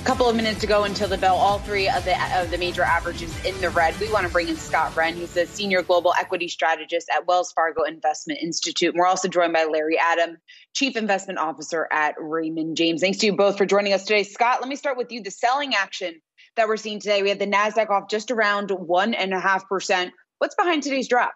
Couple of minutes to go until the bell. All three of the major averages in the red. We want to bring in Scott Wren. He's the senior global equity strategist at Wells Fargo Investment Institute. And we're also joined by Larry Adam, chief investment officer at Raymond James. Thanks to you both for joining us today. Scott, let me start with you. The selling action that we're seeing today, we had the Nasdaq off just around 1.5%. What's behind today's drop?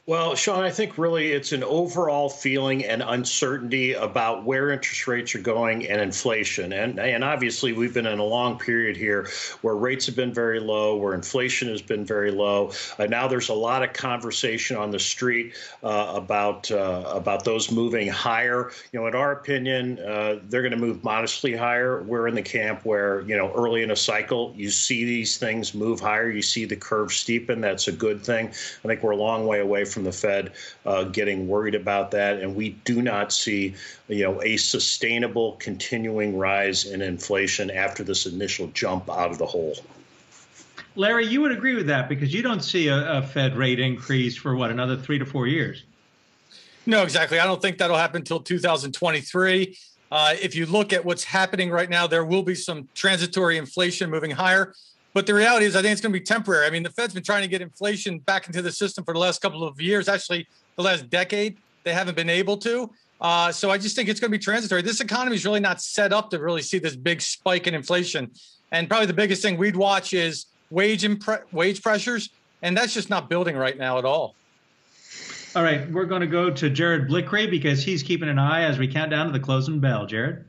Well, Sean, I think really it's an overall feeling and uncertainty about where interest rates are going and inflation. And obviously, we've been in a long period here where rates have been very low, where inflation has been very low. Now there's a lot of conversation on the street about those moving higher. In our opinion, they're going to move modestly higher. We're in the camp where, early in a cycle, you see these things move higher. You see the curve steepen. That's a good thing. I think we're a long way away from the Fed getting worried about that, and we do not see, a sustainable continuing rise in inflation after this initial jump out of the hole. Larry, you would agree with that because you don't see a Fed rate increase for another 3 to 4 years. No, exactly. I don't think that'll happen until 2023. If you look at what's happening right now, there will be some transitory inflation moving higher. But the reality is, I think it's going to be temporary. I mean, the Fed's been trying to get inflation back into the system for the last couple of years. Actually, the last decade, they haven't been able to. So I just think it's going to be transitory. This economy is really not set up to really see this big spike in inflation. And probably the biggest thing we'd watch is wage pressures. And that's just not building right now at all. All right, we're going to go to Jared Blickery because he's keeping an eye as we count down to the closing bell. Jared?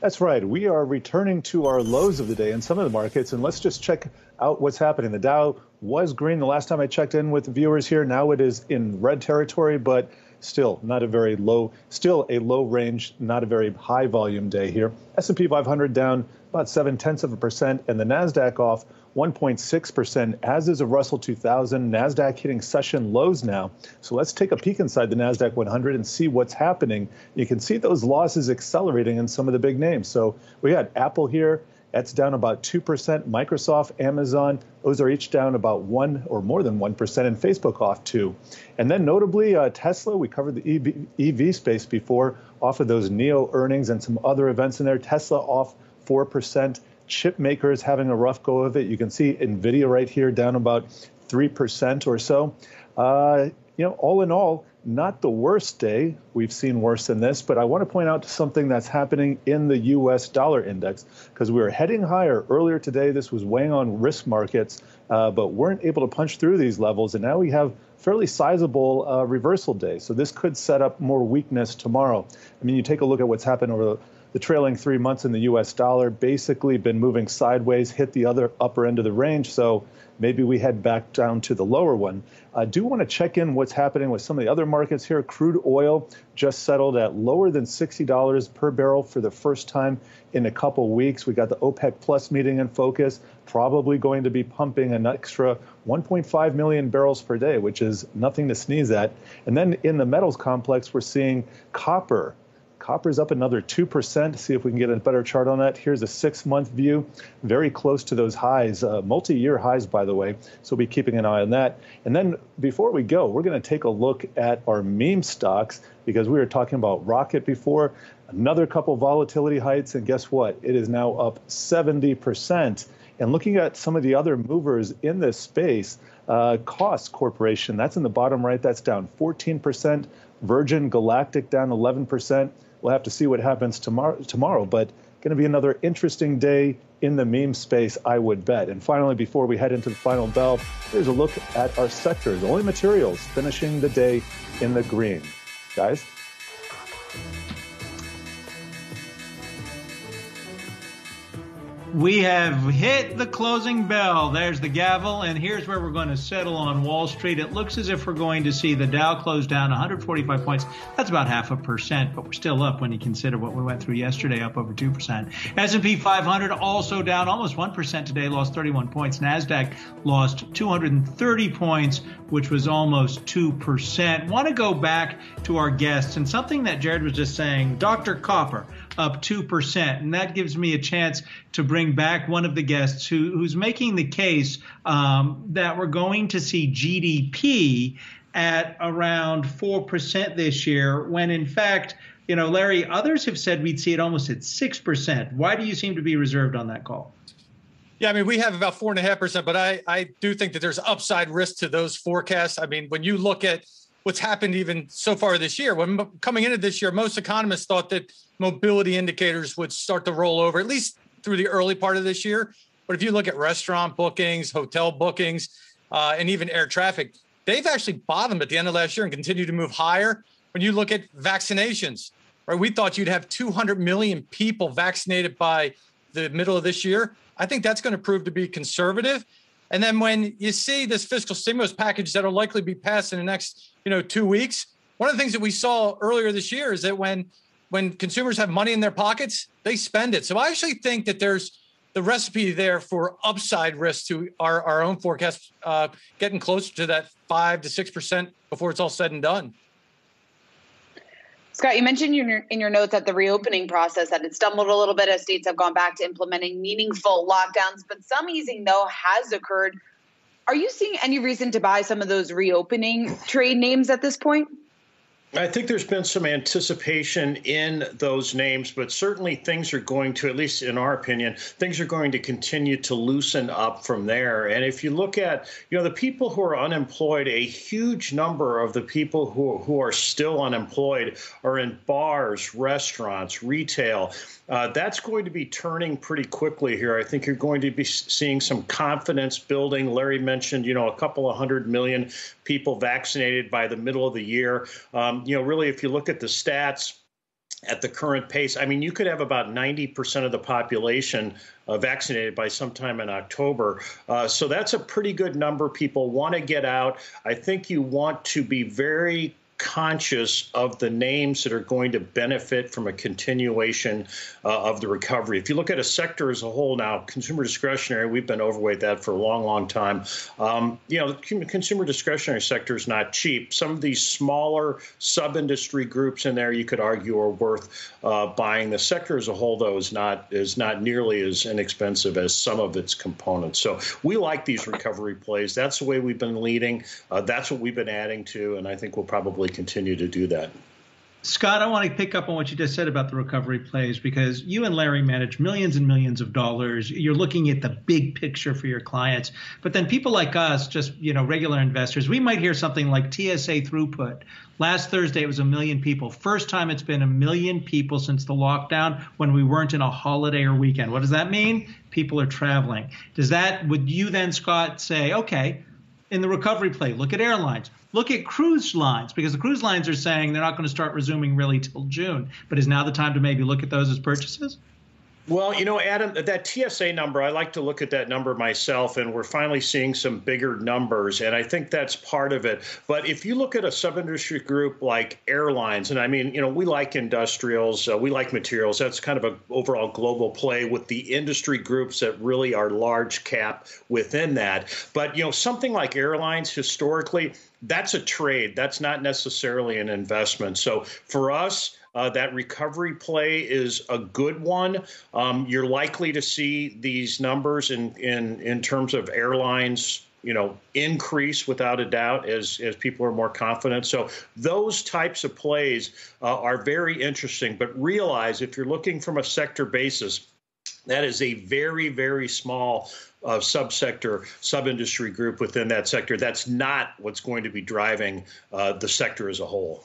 That's right. We are returning to our lows of the day in some of the markets, and let's just check out what's happening. The Dow was green the last time I checked in with the viewers here. Now it is in red territory, but still not a very low, still a low range, not a very high volume day here. S&P 500 down about 0.7%, and the Nasdaq off 1.6%, as is a Russell 2000. Nasdaq hitting session lows now. So let's take a peek inside the Nasdaq 100 and see what's happening. You can see those losses accelerating in some of the big names. So we got Apple here. That's down about 2%. Microsoft, Amazon, those are each down about 1 or more than 1%, and Facebook off 2. And then notably, Tesla, we covered the EV space before, off of those NEO earnings and some other events in there. Tesla off 4%. Chip makers having a rough go of it. You can see NVIDIA right here down about 3% or so. All in all, not the worst day. We've seen worse than this, but I want to point out something that's happening in the U.S. dollar index because we were heading higher earlier today. This was weighing on risk markets, but weren't able to punch through these levels. And now we have fairly sizable reversal day. So this could set up more weakness tomorrow. I mean, you take a look at what's happened over the trailing 3 months in the U.S. dollar, basically been moving sideways, hit the other upper end of the range. So maybe we head back down to the lower one. I do want to check in what's happening with some of the other markets here. Crude oil just settled at lower than $60 per barrel for the first time in a couple weeks. We got the OPEC Plus meeting in focus, probably going to be pumping an extra 1.5 million barrels per day, which is nothing to sneeze at. And then in the metals complex, we're seeing copper. Copper's up another 2%. See if we can get a better chart on that. Here's a 6-month view, very close to those highs, multi-year highs, by the way. So we'll be keeping an eye on that. And then before we go, we're going to take a look at our meme stocks because we were talking about Rocket before. Another couple volatility heights, and guess what? It is now up 70%. And looking at some of the other movers in this space, Cost Corporation, that's in the bottom right, that's down 14%. Virgin Galactic down 11%. We'll have to see what happens tomorrow, but going to be another interesting day in the meme space, I would bet. And finally, before we head into the final bell, here's a look at our sectors. Only materials finishing the day in the green. Guys? We have hit the closing bell. There's the gavel, and here's where we're going to settle on Wall Street. It looks as if we're going to see the Dow close down 145 points. That's about 0.5%, but we're still up when you consider what we went through yesterday, up over 2%. S&P 500 also down almost 1% today, lost 31 points. Nasdaq lost 230 points, which was almost 2%. Want to go back to our guests and something that Jared was just saying, Dr. Copper, up 2%. And that gives me a chance to bring back one of the guests who's making the case that we're going to see GDP at around 4% this year, when in fact, Larry, others have said we'd see it almost at 6%. Why do you seem to be reserved on that call? Yeah, I mean, we have about 4.5%, but I do think that there's upside risk to those forecasts. I mean, when you look at what's happened even so far this year, when coming into this year, most economists thought that mobility indicators would start to roll over, at least through the early part of this year. But if you look at restaurant bookings, hotel bookings, and even air traffic, they've actually bottomed at the end of last year and continue to move higher. When you look at vaccinations, right, we thought you'd have 200 million people vaccinated by the middle of this year. I think that's going to prove to be conservative. And then when you see this fiscal stimulus package that will likely be passed in the next, 2 weeks, one of the things that we saw earlier this year is that when consumers have money in their pockets, they spend it. So I actually think that there's the recipe there for upside risk to our own forecast, getting closer to that 5 to 6% before it's all said and done. Scott, you mentioned in your notes that the reopening process that it stumbled a little bit as states have gone back to implementing meaningful lockdowns, but some easing, though, has occurred. Are you seeing any reason to buy some of those reopening trade names at this point? I think there's been some anticipation in those names, but certainly things are going to, at least in our opinion, things are going to continue to loosen up from there. And if you look at, the people who are unemployed, a huge number of the people who are still unemployed are in bars, restaurants, retail. That's going to be turning pretty quickly here. I think you're going to be seeing some confidence building. Larry mentioned, a couple of 100 million people vaccinated by the middle of the year. Really, if you look at the stats at the current pace, I mean, you could have about 90% of the population vaccinated by sometime in October. So that's a pretty good number. People want to get out. I think you want to be very conscious of the names that are going to benefit from a continuation of the recovery. If you look at a sector as a whole now, consumer discretionary, we've been overweight that for a long, long time. The consumer discretionary sector is not cheap. Some of these smaller sub-industry groups in there, you could argue, are worth buying. The sector as a whole, though, is not nearly as inexpensive as some of its components. So we like these recovery plays. That's the way we've been leading. That's what we've been adding to, and I think we'll probably continue to do that. Scott, I want to pick up on what you just said about the recovery plays, because you and Larry manage millions and millions of dollars. You're looking at the big picture for your clients. But then people like us, just, regular investors, we might hear something like TSA throughput. Last Thursday, it was 1 million people. First time it's been 1 million people since the lockdown when we weren't in a holiday or weekend. What does that mean? People are traveling. Would you then, Scott, say, okay, in the recovery play, look at airlines, look at cruise lines, because the cruise lines are saying they're not going to start resuming really till June. But is now the time to maybe look at those as purchases? Well, Adam, that TSA number, I like to look at that number myself, and we're finally seeing some bigger numbers, and I think that's part of it. But if you look at a sub-industry group like airlines, and I mean, we like industrials, we like materials, that's kind of an overall global play with the industry groups that really are large cap within that. But, something like airlines, historically, that's a trade. That's not necessarily an investment. So for us, that recovery play is a good one. You're likely to see these numbers in terms of airlines, increase without a doubt as people are more confident. So those types of plays are very interesting. But realize if you're looking from a sector basis, that is a very, very small subsector, sub-industry group within that sector. That's not what's going to be driving the sector as a whole.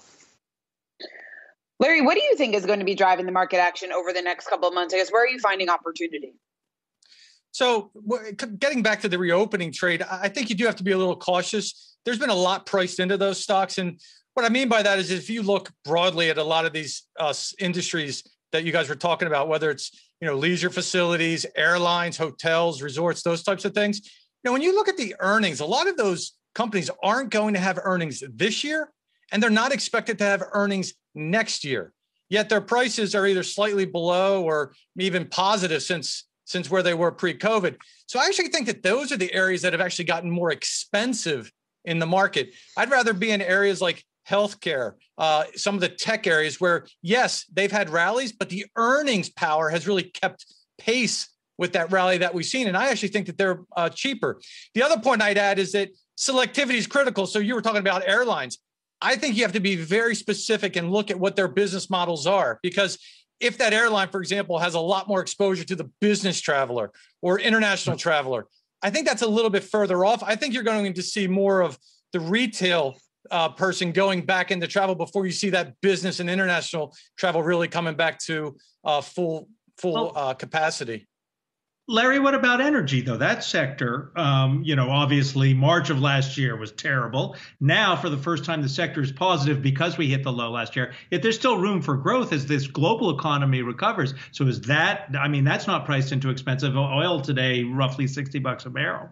Larry, what do you think is going to be driving the market action over the next couple of months? I guess, where are you finding opportunity? So getting back to the reopening trade, I think you do have to be a little cautious. There's been a lot priced into those stocks. And what I mean by that is if you look broadly at a lot of these industries that you guys were talking about, whether it's, leisure facilities, airlines, hotels, resorts, those types of things, when you look at the earnings, a lot of those companies aren't going to have earnings this year, and they're not expected to have earnings next year. Yet their prices are either slightly below or even positive since where they were pre-COVID. So I actually think that those are the areas that have actually gotten more expensive in the market. I'd rather be in areas like healthcare, some of the tech areas where, yes, they've had rallies, but the earnings power has really kept pace with that rally that we've seen. And I actually think that they're cheaper. The other point I'd add is that selectivity is critical. So you were talking about airlines. I think you have to be very specific and look at what their business models are, because if that airline, for example, has a lot more exposure to the business traveler or international traveler, I think that's a little bit further off. I think you're going to see more of the retail person going back into travel before you see that business and international travel really coming back to full capacity. Larry, what about energy, though? That sector, obviously March of last year was terrible. Now, for the first time, the sector is positive because we hit the low last year. Yet there's still room for growth as this global economy recovers. So is that, that's not priced into expensive oil today, roughly $60 a barrel.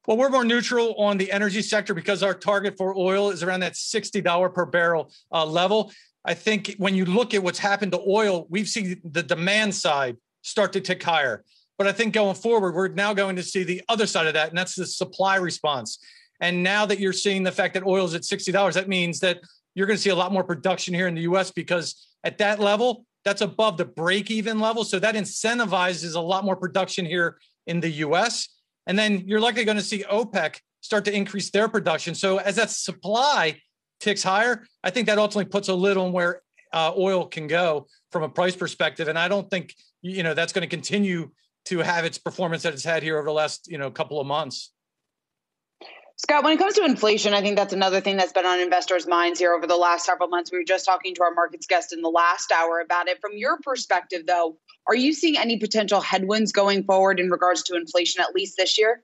Well, we're more neutral on the energy sector because our target for oil is around that $60 per barrel level. I think when you look at what's happened to oil, we've seen the demand side start to tick higher. But I think going forward, we're now going to see the other side of that, and that's the supply response. And now that you're seeing the fact that oil is at $60, that means that you're going to see a lot more production here in the U.S. because at that level, that's above the break-even level. So that incentivizes a lot more production here in the U.S. And then you're likely going to see OPEC start to increase their production. So as that supply ticks higher, I think that ultimately puts a lid on where oil can go from a price perspective. And I don't think that's going to continue to have its performance that it's had here over the last, couple of months. Scott, when it comes to inflation, I think that's another thing that's been on investors' minds here over the last several months. We were just talking to our markets guest in the last hour about it. From your perspective, though, are you seeing any potential headwinds going forward in regards to inflation, at least this year?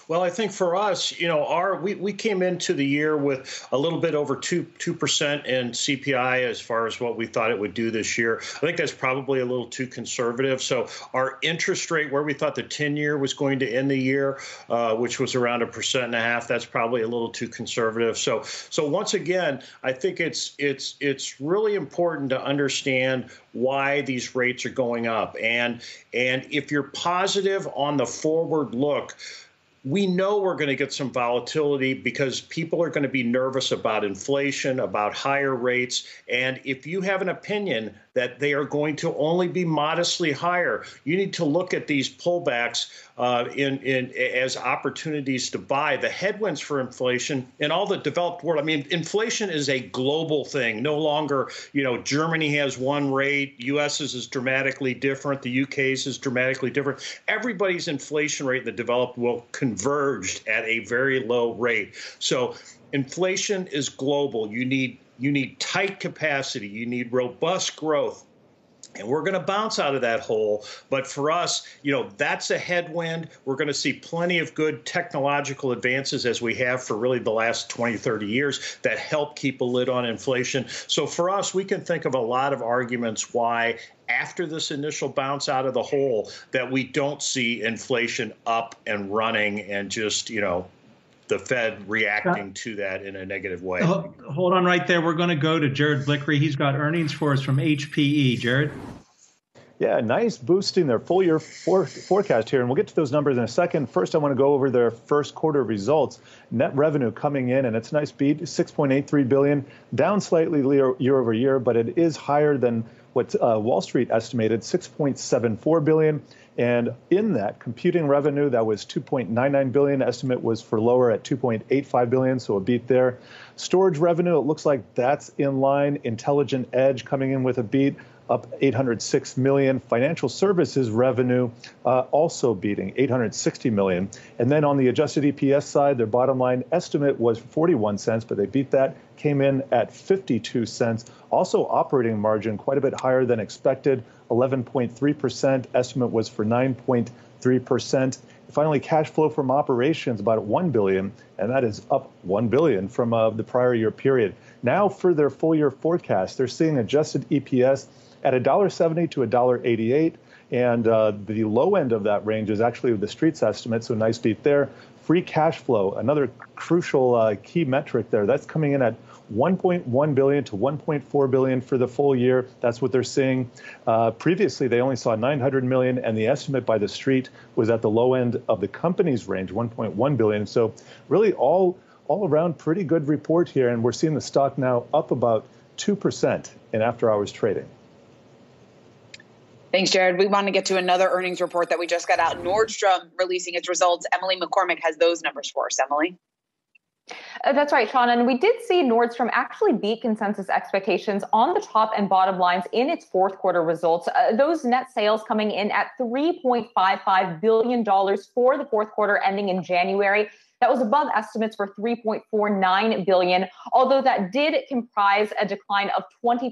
Well, I think for us, we came into the year with a little bit over 2% in CPI as far as what we thought it would do this year. I think that's probably a little too conservative. So our interest rate, where we thought the 10-year was going to end the year, which was around 1.5%, that's probably a little too conservative. So once again, I think it's really important to understand why these rates are going up. And if you're positive on the forward look, we know we're going to get some volatility because people are going to be nervous about inflation, about higher rates. And if you have an opinion that they are going to only be modestly higher, you need to look at these pullbacks as opportunities to buy. The headwinds for inflation in all the developed world. Inflation is a global thing. No longer, Germany has one rate, US's is dramatically different, the UK's is dramatically different. Everybody's inflation rate in the developed world converged at a very low rate. So inflation is global. You need tight capacity. You need robust growth. And we're going to bounce out of that hole. But for us, that's a headwind. We're going to see plenty of good technological advances as we have for really the last 20, 30 years that help keep a lid on inflation. So for us, we can think of a lot of arguments why after this initial bounce out of the hole that we don't see inflation up and running and just, the Fed reacting to that in a negative way. Hold on right there. We're going to go to Jared Blickery. He's got earnings for us from HPE. Jared? Yeah, nice boosting their full year forecast here. And we'll get to those numbers in a second. First, I want to go over their first quarter results. Net revenue coming in, and it's a nice beat, $6.83 billion, down slightly year over year, but it is higher than what Wall Street estimated, $6.74 billion. And in that, computing revenue, that was $2.99 billion. Estimate was for lower at $2.85 billion, so a beat there. Storage revenue, it looks like that's in line. Intelligent Edge coming in with a beat, up $806 million. Financial services revenue also beating $860 million. And then on the adjusted EPS side, their bottom line estimate was 41 cents, but they beat that, came in at 52 cents. Also operating margin quite a bit higher than expected, 11.3%. Estimate was for 9.3%. Finally, cash flow from operations about $1 billion, and that is up $1 billion from the prior year period. Now for their full year forecast, they're seeing adjusted EPS at $1.70 to $1.88. And the low end of that range is actually the Street's estimate, so nice beat there. Free cash flow, another crucial key metric there. That's coming in at $1.1 billion to $1.4 billion for the full year. That's what they're seeing. Previously, they only saw $900 million, and the estimate by the Street was at the low end of the company's range, $1.1 billion. So really all around pretty good report here, and we're seeing the stock now up about 2% in after-hours trading. Thanks, Jared. We want to get to another earnings report that we just got out. Nordstrom releasing its results. Emily McCormick has those numbers for us. Emily. That's right, Sean. And we did see Nordstrom actually beat consensus expectations on the top and bottom lines in its fourth quarter results. Those net sales coming in at $3.55 billion for the fourth quarter ending in January. That was above estimates for $3.49 billion, although that did comprise a decline of 20%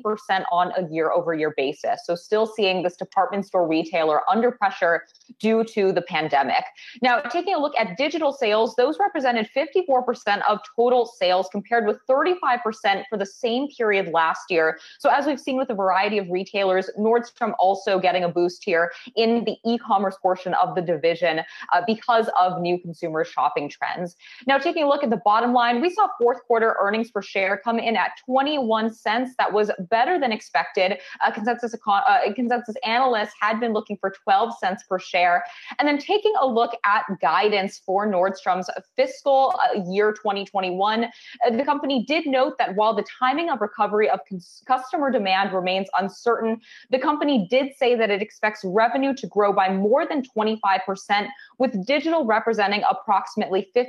on a year-over-year basis. So still seeing this department store retailer under pressure due to the pandemic. Now, taking a look at digital sales, those represented 54% of total sales compared with 35% for the same period last year. So as we've seen with a variety of retailers, Nordstrom also getting a boost here in the e-commerce portion of the division because of new consumer shopping trends. Now, taking a look at the bottom line, we saw fourth quarter earnings per share come in at 21 cents. That was better than expected. Consensus analysts had been looking for 12 cents per share. And then taking a look at guidance for Nordstrom's fiscal year 2021, the company did note that while the timing of recovery of customer demand remains uncertain, the company did say that it expects revenue to grow by more than 25%, with digital representing approximately 50%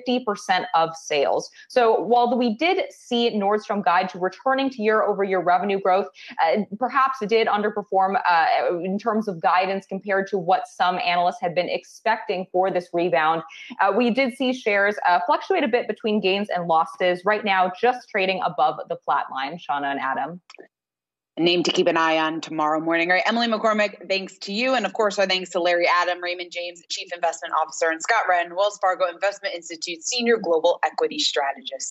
of sales. So while we did see Nordstrom guide to returning to year-over-year revenue growth, perhaps it did underperform in terms of guidance compared to what some analysts had been expecting for this rebound. We did see shares fluctuate a bit between gains and losses. Right now, just trading above the flat line. Shauna and Adam. A name to keep an eye on tomorrow morning. All right, Emily McCormick, thanks to you. And of course, our thanks to Larry Adam, Raymond James, Chief Investment Officer, and Scott Wren, Wells Fargo Investment Institute Senior Global Equity Strategist.